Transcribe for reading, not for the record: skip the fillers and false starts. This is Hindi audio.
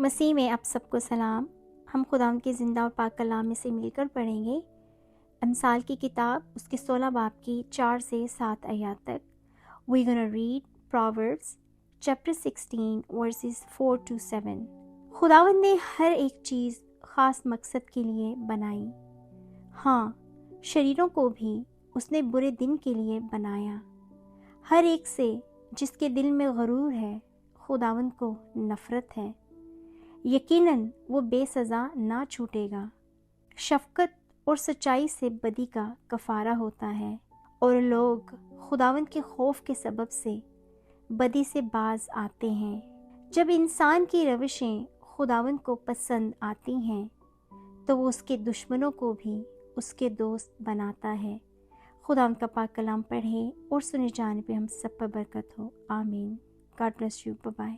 मसीह में आप सबको सलाम। हम खुदावंद के ज़िंदा और पाक कलाम में से मिलकर पढ़ेंगे अमसाल की किताब उसके 16 बाब की 4 से 7 आयत तक। We gonna read Proverbs chapter 16 verses 4 to 7। खुदावंद ने हर एक चीज़ ख़ास मकसद के लिए बनाई। हाँ, शरीरों को भी उसने बुरे दिन के लिए बनाया। हर एक से जिसके दिल में गरूर है, खुदावंद को नफ़रत है। यकीनन वो बेसज़ा ना छूटेगा। शफ़क़त और सच्चाई से बदी का कफ़ारा होता है और लोग खुदावंद के खौफ के सबब से बदी से बाज आते हैं। जब इंसान की रविशें खुदावंद को पसंद आती हैं तो वो उसके दुश्मनों को भी उसके दोस्त बनाता है। खुदावंद का पाक कलाम पढ़ें और सुने जाने पे हम सब पर बरकत हो। आमीन। God bless you. Bye bye.